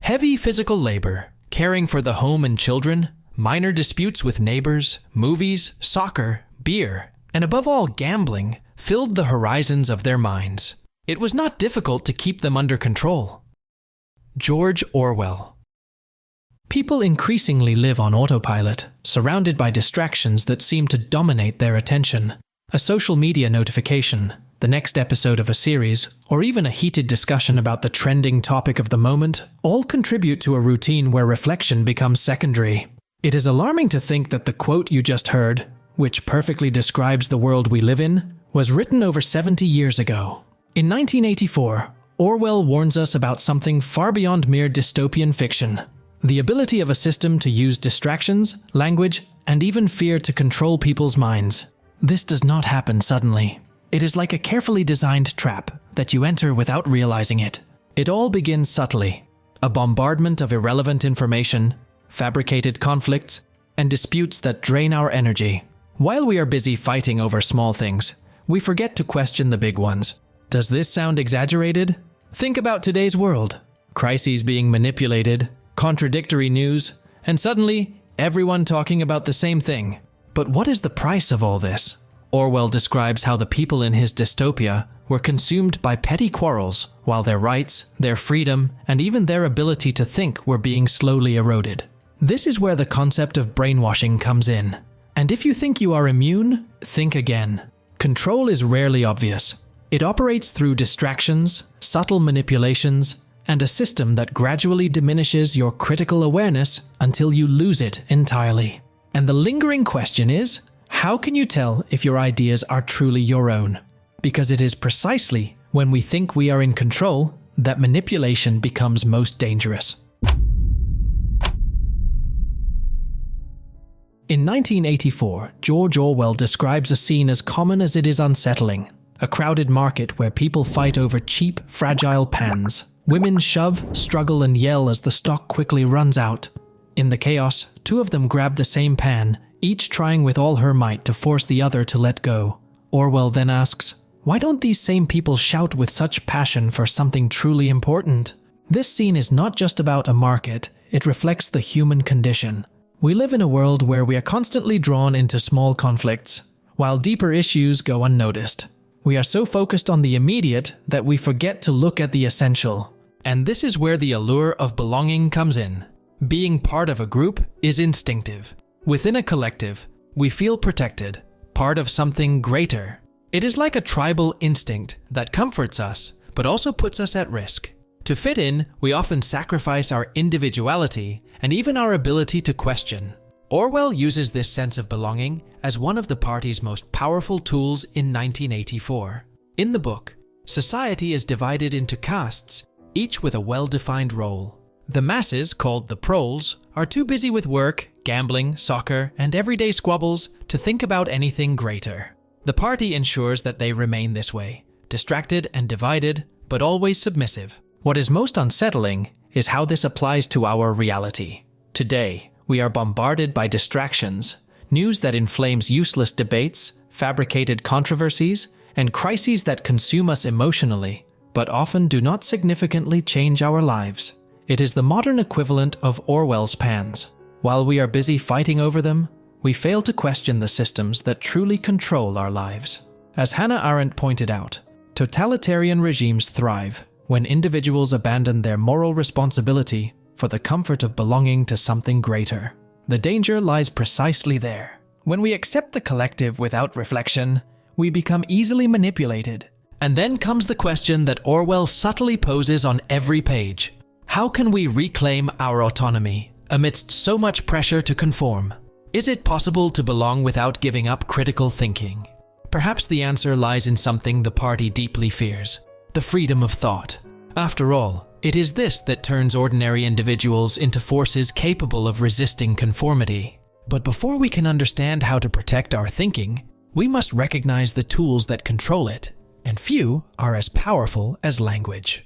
Heavy physical labor, caring for the home and children, minor disputes with neighbors, movies, soccer, beer, and above all gambling, filled the horizons of their minds. It was not difficult to keep them under control. George Orwell. People increasingly live on autopilot, surrounded by distractions that seem to dominate their attention. A social media notification, the next episode of a series, or even a heated discussion about the trending topic of the moment, all contribute to a routine where reflection becomes secondary. It is alarming to think that the quote you just heard, which perfectly describes the world we live in, was written over 70 years ago. In 1984, Orwell warns us about something far beyond mere dystopian fiction: the ability of a system to use distractions, language, and even fear to control people's minds. This does not happen suddenly. It is like a carefully designed trap that you enter without realizing it. It all begins subtly: a bombardment of irrelevant information, fabricated conflicts, and disputes that drain our energy. While we are busy fighting over small things, we forget to question the big ones. Does this sound exaggerated? Think about today's world. Crises being manipulated, contradictory news, and suddenly everyone talking about the same thing. But what is the price of all this? Orwell describes how the people in his dystopia were consumed by petty quarrels, while their rights, their freedom, and even their ability to think were being slowly eroded. This is where the concept of brainwashing comes in. And if you think you are immune, think again. Control is rarely obvious. It operates through distractions, subtle manipulations, and a system that gradually diminishes your critical awareness until you lose it entirely. And the lingering question is, how can you tell if your ideas are truly your own? Because it is precisely when we think we are in control that manipulation becomes most dangerous. In 1984, George Orwell describes a scene as common as it is unsettling: a crowded market where people fight over cheap, fragile pans. Women shove, struggle, and yell as the stock quickly runs out. In the chaos, two of them grab the same pan, each trying with all her might to force the other to let go. Orwell then asks, why don't these same people shout with such passion for something truly important? This scene is not just about a market, it reflects the human condition. We live in a world where we are constantly drawn into small conflicts, while deeper issues go unnoticed. We are so focused on the immediate that we forget to look at the essential. And this is where the allure of belonging comes in. Being part of a group is instinctive. Within a collective, we feel protected, part of something greater. It is like a tribal instinct that comforts us, but also puts us at risk. To fit in, we often sacrifice our individuality and even our ability to question. Orwell uses this sense of belonging as one of the party's most powerful tools in 1984. In the book, society is divided into castes, each with a well-defined role. The masses, called the proles, are too busy with work, gambling, soccer, and everyday squabbles to think about anything greater. The party ensures that they remain this way, distracted and divided, but always submissive. What is most unsettling is how this applies to our reality. Today, we are bombarded by distractions, news that inflames useless debates, fabricated controversies, and crises that consume us emotionally, but often do not significantly change our lives. It is the modern equivalent of Orwell's pans. While we are busy fighting over them, we fail to question the systems that truly control our lives. As Hannah Arendt pointed out, totalitarian regimes thrive when individuals abandon their moral responsibility for the comfort of belonging to something greater. The danger lies precisely there. When we accept the collective without reflection, we become easily manipulated. And then comes the question that Orwell subtly poses on every page. How can we reclaim our autonomy amidst so much pressure to conform? Is it possible to belong without giving up critical thinking? Perhaps the answer lies in something the party deeply fears: the freedom of thought. After all, it is this that turns ordinary individuals into forces capable of resisting conformity. But before we can understand how to protect our thinking, we must recognize the tools that control it, and few are as powerful as language.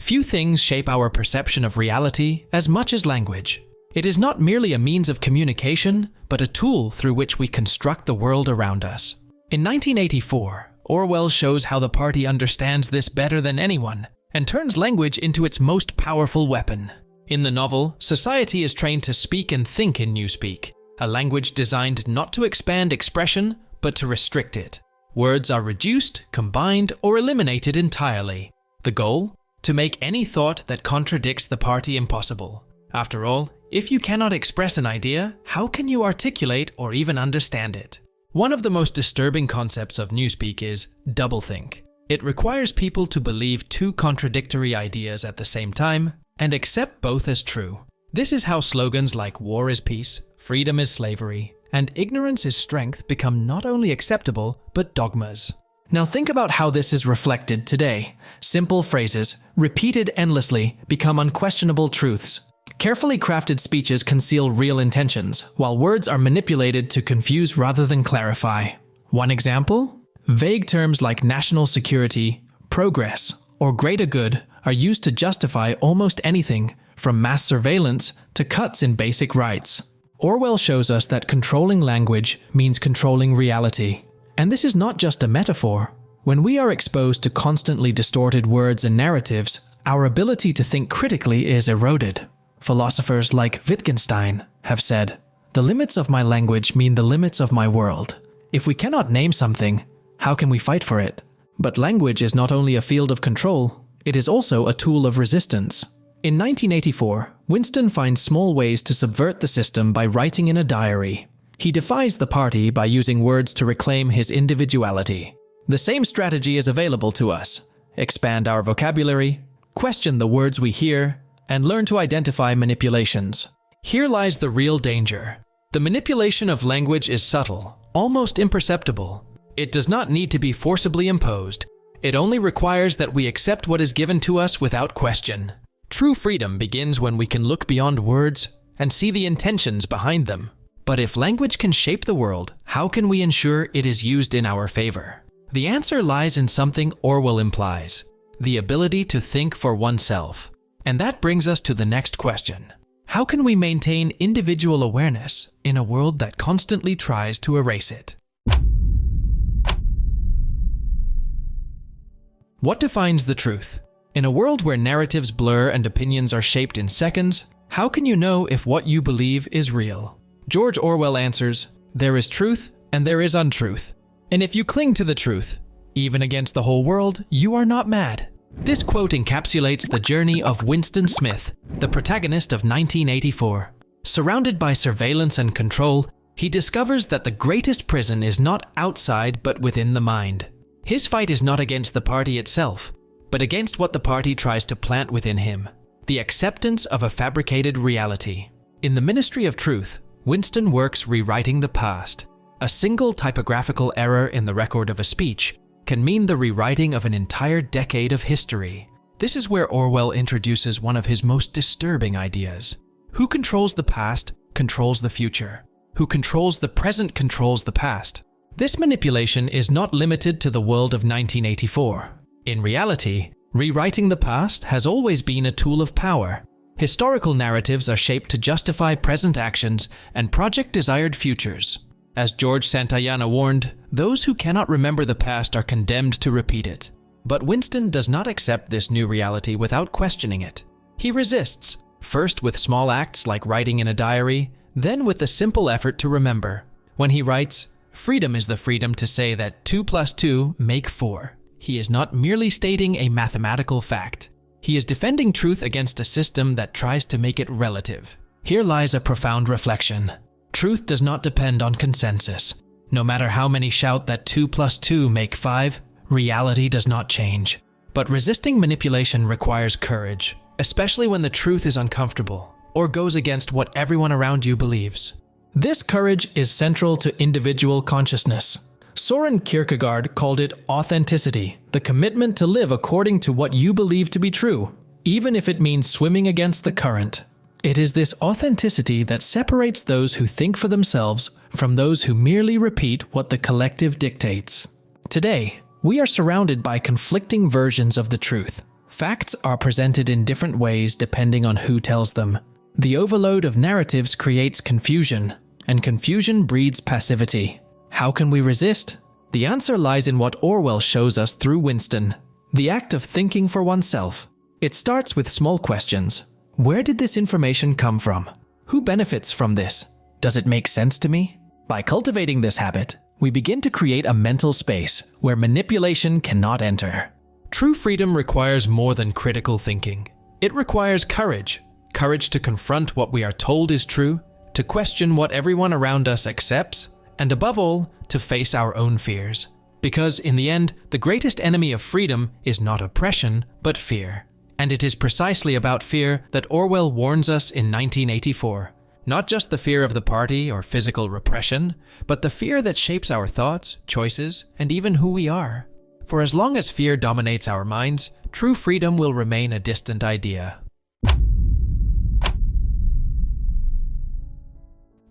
Few things shape our perception of reality as much as language. It is not merely a means of communication, but a tool through which we construct the world around us. In 1984, Orwell shows how the party understands this better than anyone and turns language into its most powerful weapon. In the novel, society is trained to speak and think in Newspeak, a language designed not to expand expression, but to restrict it. Words are reduced, combined, or eliminated entirely. The goal? To make any thought that contradicts the party impossible. After all, if you cannot express an idea, how can you articulate or even understand it? One of the most disturbing concepts of Newspeak is doublethink. It requires people to believe two contradictory ideas at the same time and accept both as true. This is how slogans like war is peace, freedom is slavery, and ignorance is strength become not only acceptable, but dogmas. Now think about how this is reflected today. Simple phrases, repeated endlessly, become unquestionable truths. Carefully crafted speeches conceal real intentions, while words are manipulated to confuse rather than clarify. One example? Vague terms like national security, progress, or greater good are used to justify almost anything, from mass surveillance to cuts in basic rights. Orwell shows us that controlling language means controlling reality. And this is not just a metaphor. When we are exposed to constantly distorted words and narratives, our ability to think critically is eroded. Philosophers like Wittgenstein have said, "The limits of my language mean the limits of my world." If we cannot name something, how can we fight for it? But language is not only a field of control, it is also a tool of resistance. In 1984, Winston finds small ways to subvert the system by writing in a diary. He defies the party by using words to reclaim his individuality. The same strategy is available to us. Expand our vocabulary, question the words we hear, and learn to identify manipulations. Here lies the real danger. The manipulation of language is subtle, almost imperceptible. It does not need to be forcibly imposed. It only requires that we accept what is given to us without question. True freedom begins when we can look beyond words and see the intentions behind them. But if language can shape the world, how can we ensure it is used in our favor? The answer lies in something Orwell implies: the ability to think for oneself. And that brings us to the next question. How can we maintain individual awareness in a world that constantly tries to erase it? What defines the truth? In a world where narratives blur and opinions are shaped in seconds, how can you know if what you believe is real? George Orwell answers, "There is truth and there is untruth. And if you cling to the truth, even against the whole world, you are not mad." This quote encapsulates the journey of Winston Smith, the protagonist of 1984. Surrounded by surveillance and control, he discovers that the greatest prison is not outside but within the mind. His fight is not against the party itself, but against what the party tries to plant within him: the acceptance of a fabricated reality. In the Ministry of Truth, Winston works rewriting the past. A single typographical error in the record of a speech can mean the rewriting of an entire decade of history. This is where Orwell introduces one of his most disturbing ideas. Who controls the past controls the future. Who controls the present controls the past. This manipulation is not limited to the world of 1984. In reality, rewriting the past has always been a tool of power. Historical narratives are shaped to justify present actions and project desired futures. As George Santayana warned, those who cannot remember the past are condemned to repeat it. But Winston does not accept this new reality without questioning it. He resists, first with small acts like writing in a diary, then with the simple effort to remember. When he writes, "Freedom is the freedom to say that 2 + 2 make 4. He is not merely stating a mathematical fact. He is defending truth against a system that tries to make it relative. Here lies a profound reflection. Truth does not depend on consensus. No matter how many shout that 2 + 2 make 5, reality does not change. But resisting manipulation requires courage, especially when the truth is uncomfortable or goes against what everyone around you believes. This courage is central to individual consciousness. Soren Kierkegaard called it authenticity, the commitment to live according to what you believe to be true, even if it means swimming against the current. It is this authenticity that separates those who think for themselves from those who merely repeat what the collective dictates. Today, we are surrounded by conflicting versions of the truth. Facts are presented in different ways depending on who tells them. The overload of narratives creates confusion, and confusion breeds passivity. How can we resist? The answer lies in what Orwell shows us through Winston: the act of thinking for oneself. It starts with small questions. Where did this information come from? Who benefits from this? Does it make sense to me? By cultivating this habit, we begin to create a mental space where manipulation cannot enter. True freedom requires more than critical thinking. It requires courage. Courage to confront what we are told is true, to question what everyone around us accepts, and above all, to face our own fears. Because in the end, the greatest enemy of freedom is not oppression, but fear. And it is precisely about fear that Orwell warns us in 1984. Not just the fear of the party or physical repression, but the fear that shapes our thoughts, choices, and even who we are. For as long as fear dominates our minds, true freedom will remain a distant idea.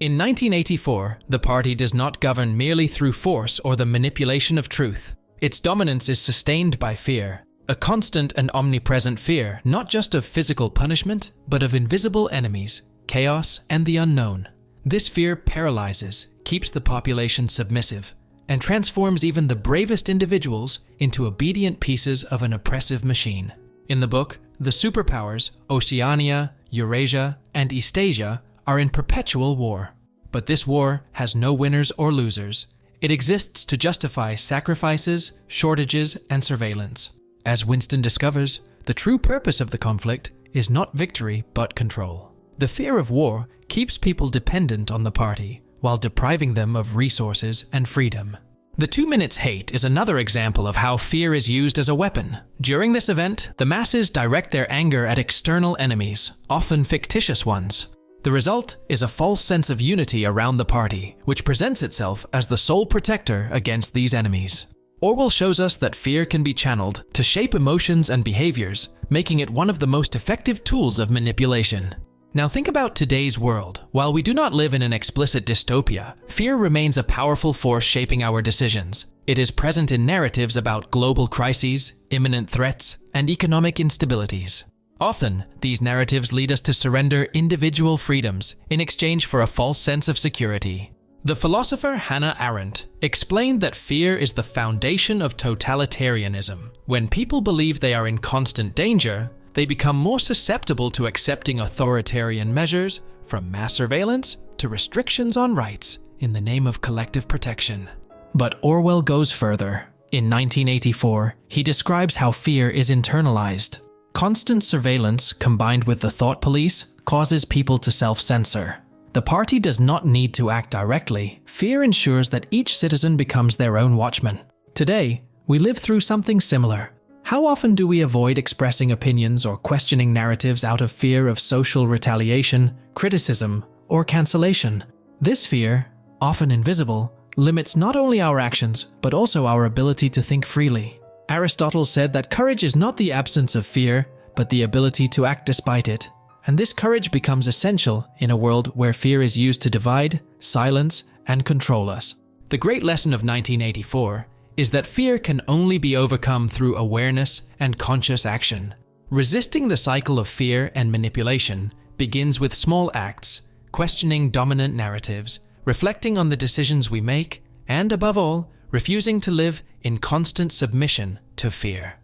In 1984, the party does not govern merely through force or the manipulation of truth. Its dominance is sustained by fear, a constant and omnipresent fear not just of physical punishment, but of invisible enemies, chaos, and the unknown. This fear paralyzes, keeps the population submissive, and transforms even the bravest individuals into obedient pieces of an oppressive machine. In the book, the superpowers, Oceania, Eurasia, and Eastasia, are in perpetual war. But this war has no winners or losers. It exists to justify sacrifices, shortages, and surveillance. As Winston discovers, the true purpose of the conflict is not victory but control. The fear of war keeps people dependent on the party, while depriving them of resources and freedom. The 2 minutes hate is another example of how fear is used as a weapon. During this event, the masses direct their anger at external enemies, often fictitious ones. The result is a false sense of unity around the party, which presents itself as the sole protector against these enemies. Orwell shows us that fear can be channeled to shape emotions and behaviors, making it one of the most effective tools of manipulation. Now think about today's world. While we do not live in an explicit dystopia, fear remains a powerful force shaping our decisions. It is present in narratives about global crises, imminent threats, and economic instabilities. Often, these narratives lead us to surrender individual freedoms in exchange for a false sense of security. The philosopher Hannah Arendt explained that fear is the foundation of totalitarianism. When people believe they are in constant danger, they become more susceptible to accepting authoritarian measures, from mass surveillance to restrictions on rights, in the name of collective protection. But Orwell goes further. In 1984, he describes how fear is internalized. Constant surveillance combined with the thought police causes people to self-censor. The party does not need to act directly. Fear ensures that each citizen becomes their own watchman. Today, we live through something similar. How often do we avoid expressing opinions or questioning narratives out of fear of social retaliation, criticism, or cancellation? This fear, often invisible, limits not only our actions, but also our ability to think freely. Aristotle said that courage is not the absence of fear, but the ability to act despite it. And this courage becomes essential in a world where fear is used to divide, silence, and control us. The great lesson of 1984 is that fear can only be overcome through awareness and conscious action. Resisting the cycle of fear and manipulation begins with small acts, questioning dominant narratives, reflecting on the decisions we make, and above all, refusing to live in constant submission to fear.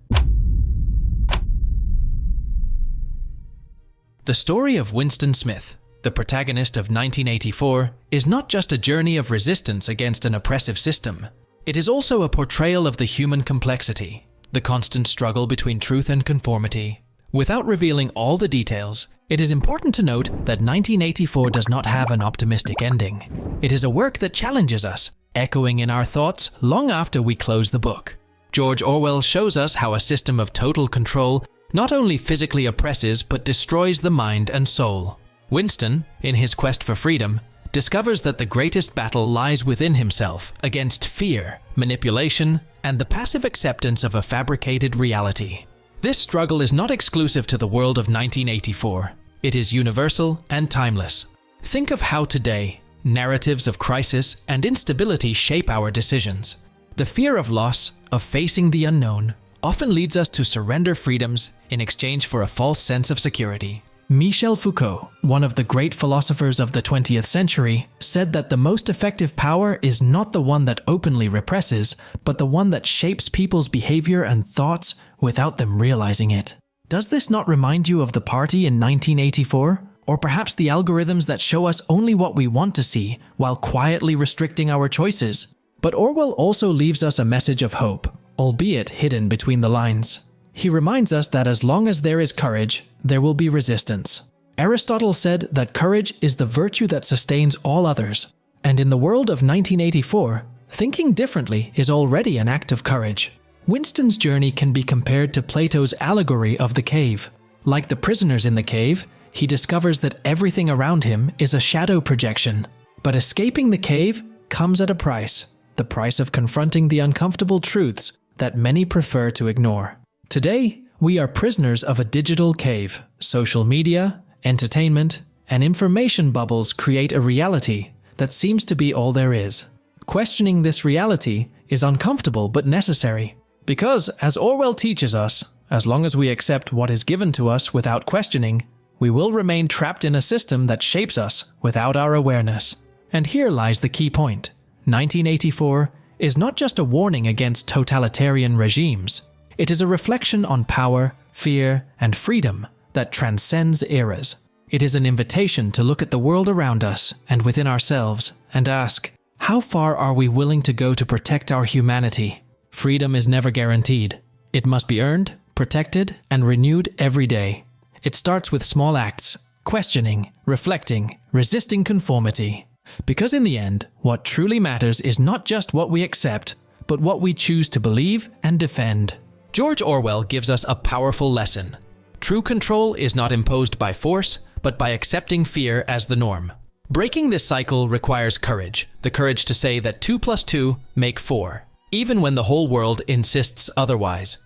The story of Winston Smith, the protagonist of 1984, is not just a journey of resistance against an oppressive system. It is also a portrayal of the human complexity, the constant struggle between truth and conformity. Without revealing all the details, it is important to note that 1984 does not have an optimistic ending. It is a work that challenges us, echoing in our thoughts long after we close the book. George Orwell shows us how a system of total control not only physically oppresses but destroys the mind and soul. Winston, in his quest for freedom, discovers that the greatest battle lies within himself against fear, manipulation, and the passive acceptance of a fabricated reality. This struggle is not exclusive to the world of 1984. It is universal and timeless. Think of how today, narratives of crisis and instability shape our decisions. The fear of loss, of facing the unknown, often leads us to surrender freedoms in exchange for a false sense of security. Michel Foucault, one of the great philosophers of the 20th century, said that the most effective power is not the one that openly represses, but the one that shapes people's behavior and thoughts without them realizing it. Does this not remind you of the party in 1984? Or perhaps the algorithms that show us only what we want to see while quietly restricting our choices? But Orwell also leaves us a message of hope, albeit hidden between the lines. He reminds us that as long as there is courage, there will be resistance. Aristotle said that courage is the virtue that sustains all others. And in the world of 1984, thinking differently is already an act of courage. Winston's journey can be compared to Plato's allegory of the cave. Like the prisoners in the cave, he discovers that everything around him is a shadow projection. But escaping the cave comes at a price, the price of confronting the uncomfortable truths that many prefer to ignore. Today, we are prisoners of a digital cave. Social media, entertainment, and information bubbles create a reality that seems to be all there is. Questioning this reality is uncomfortable but necessary. Because, as Orwell teaches us, as long as we accept what is given to us without questioning, we will remain trapped in a system that shapes us without our awareness. And here lies the key point. 1984 is not just a warning against totalitarian regimes. It is a reflection on power, fear, and freedom that transcends eras. It is an invitation to look at the world around us and within ourselves and ask, how far are we willing to go to protect our humanity? Freedom is never guaranteed. It must be earned, protected, and renewed every day. It starts with small acts, questioning, reflecting, resisting conformity. Because in the end, what truly matters is not just what we accept, but what we choose to believe and defend. George Orwell gives us a powerful lesson. True control is not imposed by force, but by accepting fear as the norm. Breaking this cycle requires courage, the courage to say that 2 + 2 make 4, even when the whole world insists otherwise.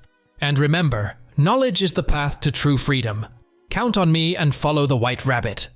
And remember, knowledge is the path to true freedom. Count on me and follow the White Rabbit.